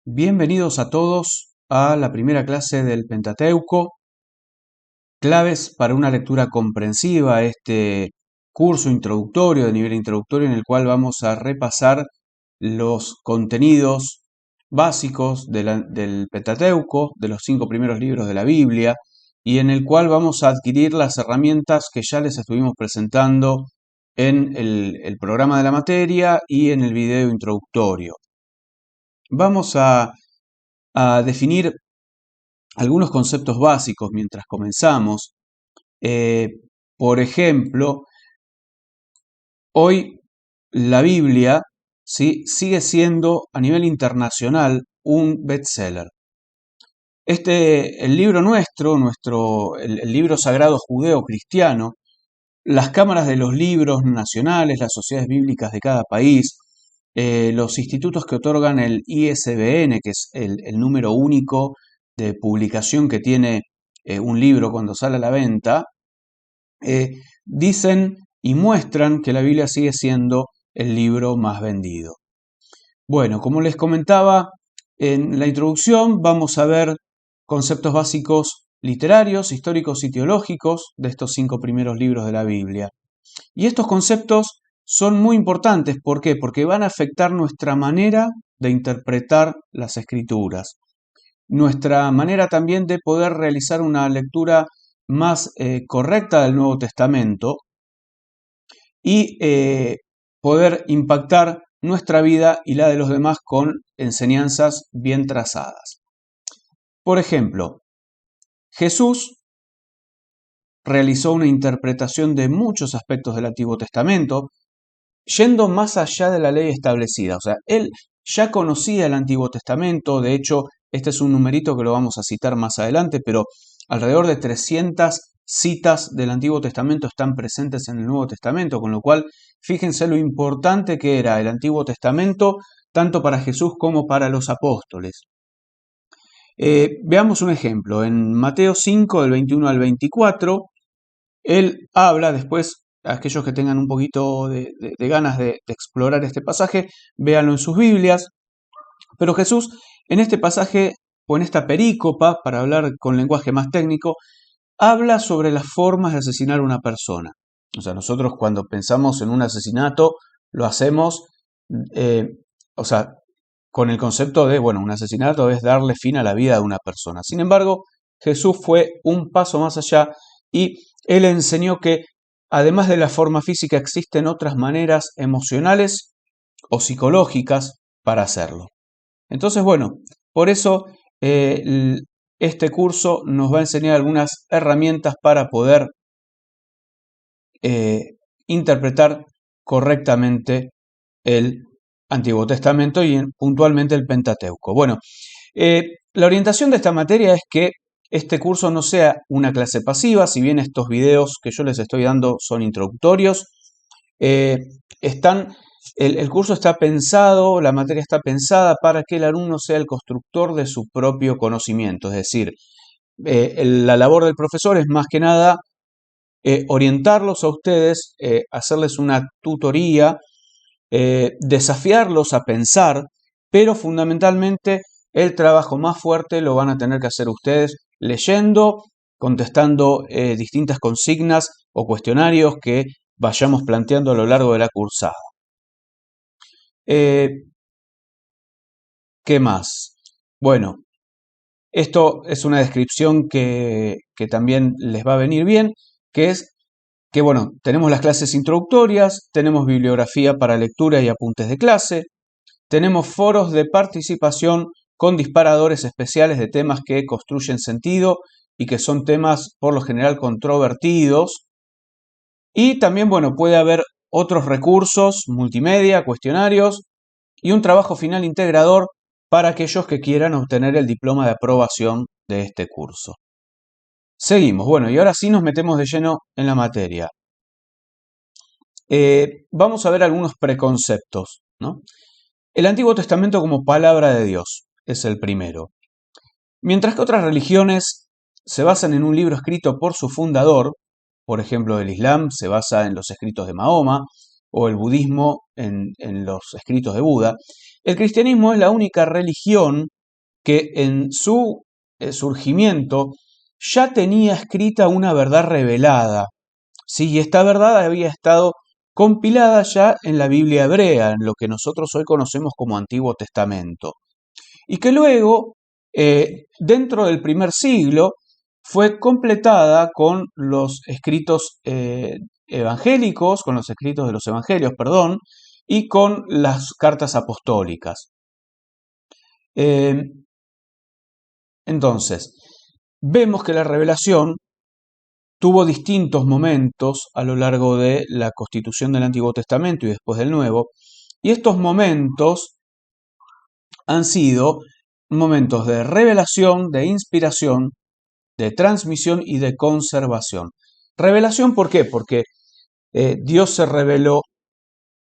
Bienvenidos a todos a la primera clase del Pentateuco, claves para una lectura comprensiva, este curso introductorio de nivel introductorio en el cual vamos a repasar los contenidos básicos del Pentateuco, de los 5 primeros libros de la Biblia, y en el cual vamos a adquirir las herramientas que ya les estuvimos presentando en el programa de la materia y en el video introductorio. Vamos a definir algunos conceptos básicos mientras comenzamos. Eh, por ejemplo, hoy la Biblia, ¿sí?, sigue siendo a nivel internacional un bestseller. El libro el libro sagrado judeo-cristiano, las cámaras de los libros nacionales, las sociedades bíblicas de cada país, los institutos que otorgan el ISBN, que es el número único de publicación que tiene un libro cuando sale a la venta, dicen y muestran que la Biblia sigue siendo el libro más vendido. Bueno, como les comentaba en la introducción, vamos a ver conceptos básicos literarios, históricos y teológicos de estos 5 primeros libros de la Biblia. Y estos conceptos son muy importantes. ¿Por qué? Porque van a afectar nuestra manera de interpretar las escrituras, nuestra manera también de poder realizar una lectura más correcta del Nuevo Testamento y poder impactar nuestra vida y la de los demás con enseñanzas bien trazadas. Por ejemplo, Jesús realizó una interpretación de muchos aspectos del Antiguo Testamento, yendo más allá de la ley establecida. O sea, él ya conocía el Antiguo Testamento, de hecho, este es un numerito que lo vamos a citar más adelante, pero alrededor de 300 citas del Antiguo Testamento están presentes en el Nuevo Testamento, con lo cual, fíjense lo importante que era el Antiguo Testamento, tanto para Jesús como para los apóstoles. Veamos un ejemplo. En Mateo 5, del 21 al 24, él habla, después, aquellos que tengan un poquito de ganas de explorar este pasaje, véanlo en sus Biblias. Pero Jesús, en este pasaje, o en esta perícopa, para hablar con lenguaje más técnico, habla sobre las formas de asesinar a una persona. O sea, nosotros cuando pensamos en un asesinato, lo hacemos, eh, o sea, con el concepto de, bueno, un asesinato es darle fin a la vida de una persona. Sin embargo, Jesús fue un paso más allá y él enseñó que además de la forma física existen otras maneras emocionales o psicológicas para hacerlo. Entonces, bueno, por eso este curso nos va a enseñar algunas herramientas para poder interpretar correctamente el Antiguo Testamento y puntualmente el Pentateuco. Bueno, la orientación de esta materia es que este curso no sea una clase pasiva, si bien estos videos que yo les estoy dando son introductorios, el curso está pensado, la materia está pensada para que el alumno sea el constructor de su propio conocimiento, es decir, la labor del profesor es más que nada orientarlos a ustedes, hacerles una tutoría, desafiarlos a pensar, pero fundamentalmente el trabajo más fuerte lo van a tener que hacer ustedes leyendo, contestando distintas consignas o cuestionarios que vayamos planteando a lo largo de la cursada. ¿Qué más? Bueno, esto es una descripción que también les va a venir bien, que es que, bueno, tenemos las clases introductorias, tenemos bibliografía para lectura y apuntes de clase, tenemos foros de participación con disparadores especiales de temas que construyen sentido y que son temas por lo general controvertidos. Y también, bueno, puede haber otros recursos, multimedia, cuestionarios y un trabajo final integrador para aquellos que quieran obtener el diploma de aprobación de este curso. Seguimos, bueno, y ahora sí nos metemos de lleno en la materia. Vamos a ver algunos preconceptos, ¿no? El Antiguo Testamento como palabra de Dios es el primero. Mientras que otras religiones se basan en un libro escrito por su fundador, por ejemplo el Islam se basa en los escritos de Mahoma, o el budismo en los escritos de Buda, el cristianismo es la única religión que en su surgimiento ya tenía escrita una verdad revelada. Sí, y esta verdad había estado compilada ya en la Biblia hebrea, en lo que nosotros hoy conocemos como Antiguo Testamento. Y que luego, dentro del primer siglo, fue completada con los escritos evangélicos, con los escritos de los evangelios, perdón, y con las cartas apostólicas. Entonces, vemos que la revelación tuvo distintos momentos a lo largo de la constitución del Antiguo Testamento y después del Nuevo, y estos momentos han sido momentos de revelación, de inspiración, de transmisión y de conservación. Revelación, ¿por qué? Porque Dios se reveló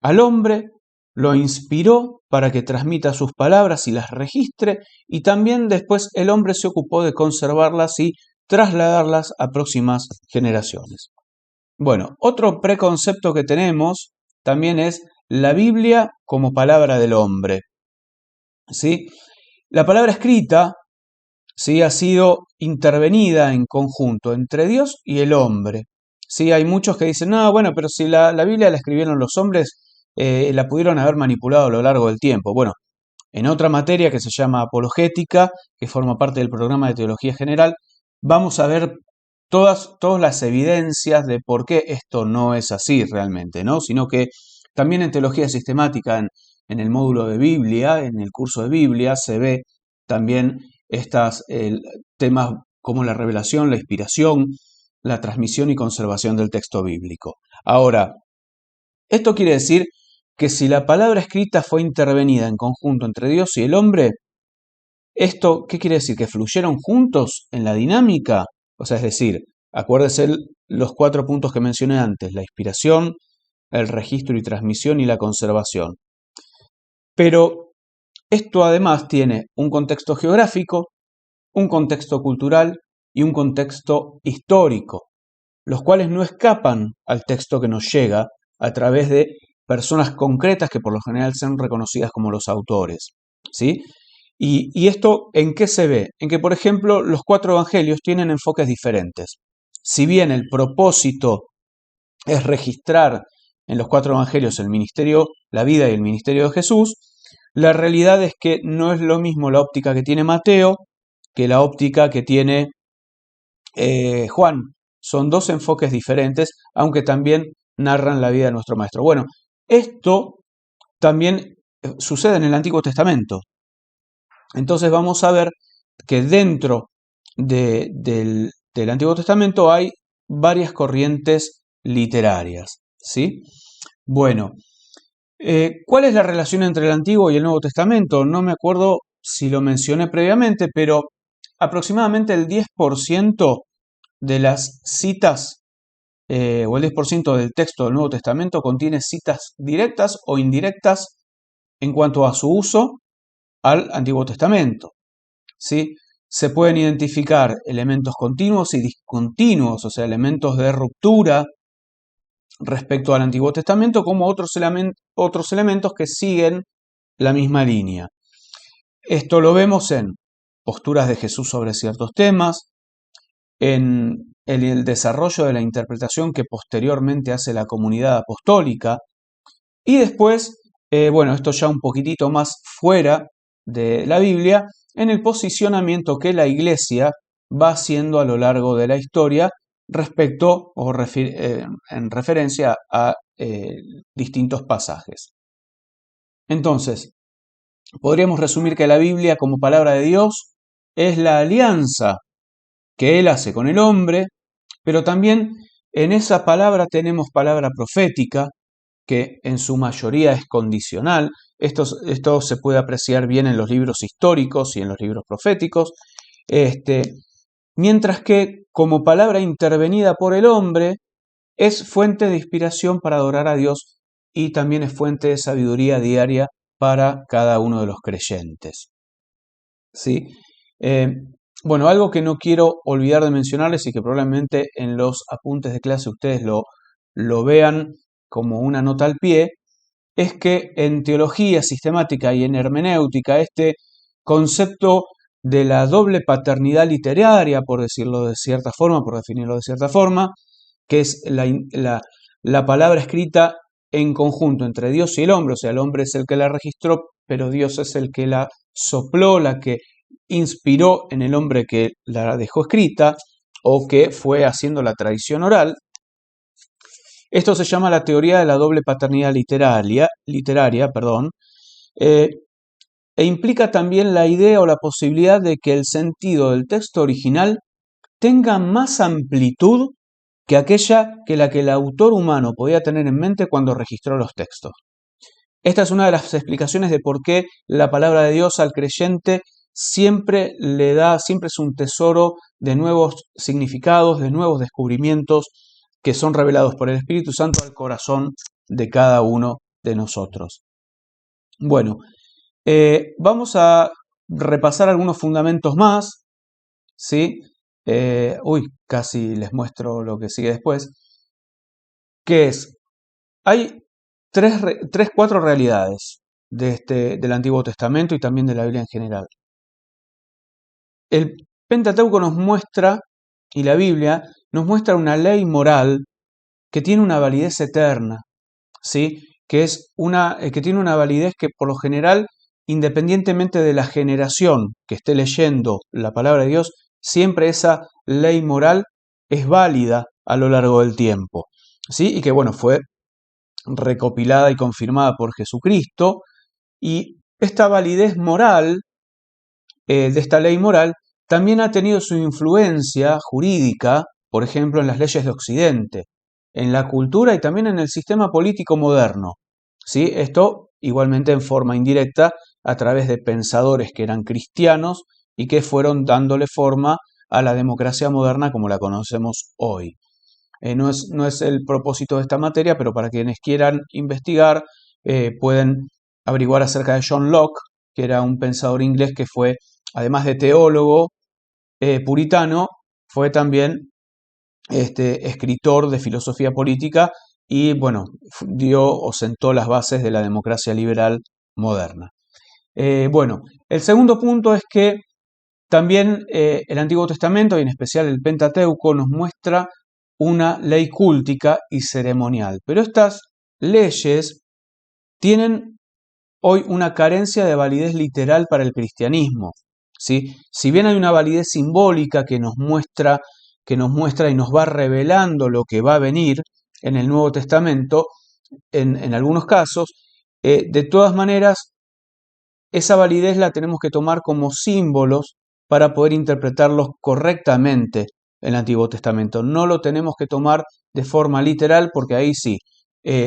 al hombre, lo inspiró para que transmita sus palabras y las registre, y también después el hombre se ocupó de conservarlas y trasladarlas a próximas generaciones. Bueno, otro preconcepto que tenemos también es la Biblia como palabra del hombre. ¿Sí? La palabra escrita, ¿sí?, ha sido intervenida en conjunto entre Dios y el hombre. ¿Sí? Hay muchos que dicen, no, bueno, pero si la Biblia la escribieron los hombres, la pudieron haber manipulado a lo largo del tiempo. Bueno, en otra materia que se llama apologética, que forma parte del programa de teología general, vamos a ver todas las evidencias de por qué esto no es así realmente, ¿no? Sino que también en teología sistemática, en el módulo de Biblia, en el curso de Biblia, se ve también estos temas como la revelación, la inspiración, la transmisión y conservación del texto bíblico. Ahora, esto quiere decir que si la palabra escrita fue intervenida en conjunto entre Dios y el hombre, ¿esto qué quiere decir? ¿Que fluyeron juntos en la dinámica? O sea, es decir, acuérdese los 4 puntos que mencioné antes, la inspiración, el registro y transmisión y la conservación. Pero esto además tiene un contexto geográfico, un contexto cultural y un contexto histórico, los cuales no escapan al texto que nos llega a través de personas concretas que por lo general son reconocidas como los autores, ¿sí? ¿Y esto en qué se ve? En que, por ejemplo, los 4 evangelios tienen enfoques diferentes. Si bien el propósito es registrar en los 4 evangelios el ministerio, la vida y el ministerio de Jesús, la realidad es que no es lo mismo la óptica que tiene Mateo que la óptica que tiene Juan. Son 2 enfoques diferentes, aunque también narran la vida de nuestro Maestro. Bueno, esto también sucede en el Antiguo Testamento. Entonces vamos a ver que dentro del Antiguo Testamento hay varias corrientes literarias, ¿sí? Bueno, ¿cuál es la relación entre el Antiguo y el Nuevo Testamento? No me acuerdo si lo mencioné previamente, pero aproximadamente el 10% de las citas o el 10% del texto del Nuevo Testamento contiene citas directas o indirectas en cuanto a su uso al Antiguo Testamento. ¿Sí? Se pueden identificar elementos continuos y discontinuos, o sea, elementos de ruptura respecto al Antiguo Testamento, como otros elementos que siguen la misma línea. Esto lo vemos en posturas de Jesús sobre ciertos temas, en el desarrollo de la interpretación que posteriormente hace la comunidad apostólica, y después, bueno, esto ya un poquitito más fuera de la Biblia, en el posicionamiento que la Iglesia va haciendo a lo largo de la historia respecto o en referencia a distintos pasajes. Entonces, podríamos resumir que la Biblia como palabra de Dios es la alianza que Él hace con el hombre, pero también en esa palabra tenemos palabra profética, que en su mayoría es condicional. Esto se puede apreciar bien en los libros históricos y en los libros proféticos. Mientras que como palabra intervenida por el hombre es fuente de inspiración para adorar a Dios y también es fuente de sabiduría diaria para cada uno de los creyentes. ¿Sí? Bueno, algo que no quiero olvidar de mencionarles y que probablemente en los apuntes de clase ustedes lo vean como una nota al pie, es que en teología sistemática y en hermenéutica este concepto de la doble paternidad literaria, por decirlo de cierta forma, por definirlo de cierta forma, que es la palabra escrita en conjunto entre Dios y el hombre, o sea, el hombre es el que la registró, pero Dios es el que la sopló, la que inspiró en el hombre que la dejó escrita o que fue haciendo la tradición oral. Esto se llama la teoría de la doble paternidad literaria, eh, e implica también la idea o la posibilidad de que el sentido del texto original tenga más amplitud que aquella que la que el autor humano podía tener en mente cuando registró los textos. Esta es una de las explicaciones de por qué la palabra de Dios al creyente siempre es un tesoro de nuevos significados, de nuevos descubrimientos que son revelados por el Espíritu Santo al corazón de cada uno de nosotros. Bueno, vamos a repasar algunos fundamentos más, ¿sí? Casi les muestro lo que sigue después, que es, hay cuatro realidades del Antiguo Testamento y también de la Biblia en general. El Pentateuco nos muestra, y la Biblia nos muestra una ley moral que tiene una validez eterna, ¿sí? Que tiene una validez que por lo general, independientemente de la generación que esté leyendo la palabra de Dios, siempre esa ley moral es válida a lo largo del tiempo, ¿sí? Y que bueno, fue recopilada y confirmada por Jesucristo, y esta validez moral de esta ley moral también ha tenido su influencia jurídica, por ejemplo, en las leyes de Occidente, en la cultura y también en el sistema político moderno. ¿Sí? Esto igualmente en forma indirecta a través de pensadores que eran cristianos y que fueron dándole forma a la democracia moderna como la conocemos hoy. No es el propósito de esta materia, pero para quienes quieran investigar pueden averiguar acerca de John Locke, que era un pensador inglés que fue, además de teólogo puritano, fue también escritor de filosofía política y, bueno, dio o sentó las bases de la democracia liberal moderna. Bueno, el segundo punto es que también el Antiguo Testamento, y en especial el Pentateuco, nos muestra una ley cúltica y ceremonial. Pero estas leyes tienen hoy una carencia de validez literal para el cristianismo, ¿sí? Si bien hay una validez simbólica que nos muestra y nos va revelando lo que va a venir en el Nuevo Testamento, en algunos casos, de todas maneras, esa validez la tenemos que tomar como símbolos para poder interpretarlos correctamente en el Antiguo Testamento. No lo tenemos que tomar de forma literal porque ahí sí,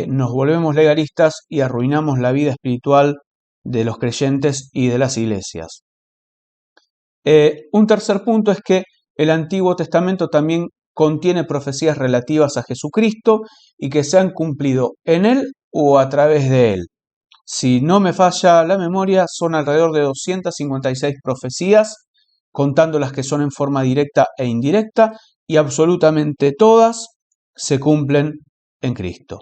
nos volvemos legalistas y arruinamos la vida espiritual de los creyentes y de las iglesias. Un tercer punto es que el Antiguo Testamento también contiene profecías relativas a Jesucristo y que se han cumplido en él o a través de él. Si no me falla la memoria, son alrededor de 256 profecías, contando las que son en forma directa e indirecta, y absolutamente todas se cumplen en Cristo.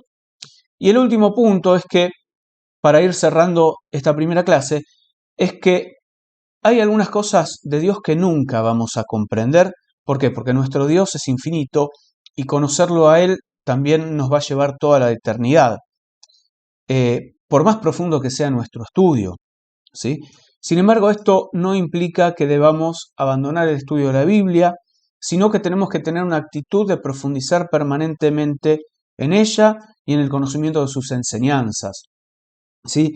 Y el último punto es que, para ir cerrando esta primera clase, es que hay algunas cosas de Dios que nunca vamos a comprender. ¿Por qué? Porque nuestro Dios es infinito y conocerlo a Él también nos va a llevar toda la eternidad. Por más profundo que sea nuestro estudio, ¿sí? Sin embargo, esto no implica que debamos abandonar el estudio de la Biblia, sino que tenemos que tener una actitud de profundizar permanentemente en ella y en el conocimiento de sus enseñanzas, ¿sí?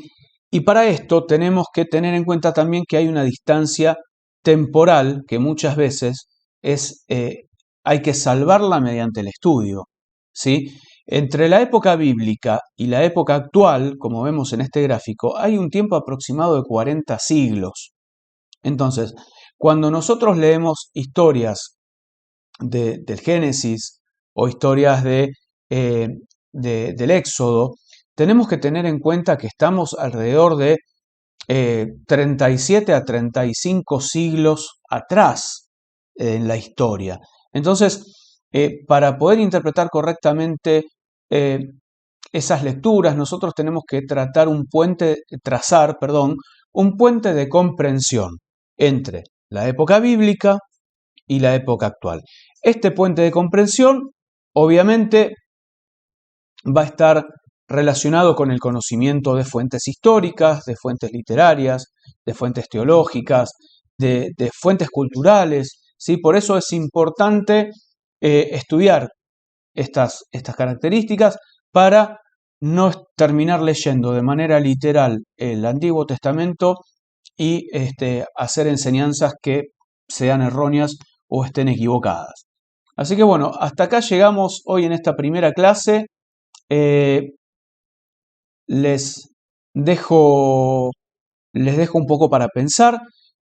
Y para esto tenemos que tener en cuenta también que hay una distancia temporal que muchas veces hay que salvarla mediante el estudio, ¿sí? Entre la época bíblica y la época actual, como vemos en este gráfico, hay un tiempo aproximado de 40 siglos. Entonces, cuando nosotros leemos historias del Génesis o historias del Éxodo, tenemos que tener en cuenta que estamos alrededor de 37 a 35 siglos atrás en la historia. Entonces, para poder interpretar correctamente esas lecturas, nosotros tenemos que trazar un puente de comprensión entre la época bíblica y la época actual. Este puente de comprensión, obviamente, va a estar relacionado con el conocimiento de fuentes históricas, de fuentes literarias, de fuentes teológicas, de fuentes culturales, ¿sí? Por eso es importante estudiar estas características para no terminar leyendo de manera literal el Antiguo Testamento y hacer enseñanzas que sean erróneas o estén equivocadas. Así que bueno, hasta acá llegamos hoy en esta primera clase. Les dejo un poco para pensar.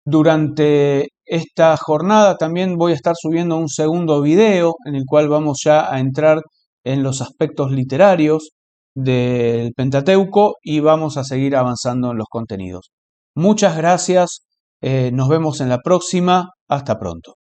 Durante esta jornada también voy a estar subiendo un segundo video en el cual vamos ya a entrar en los aspectos literarios del Pentateuco y vamos a seguir avanzando en los contenidos. Muchas gracias, nos vemos en la próxima, hasta pronto.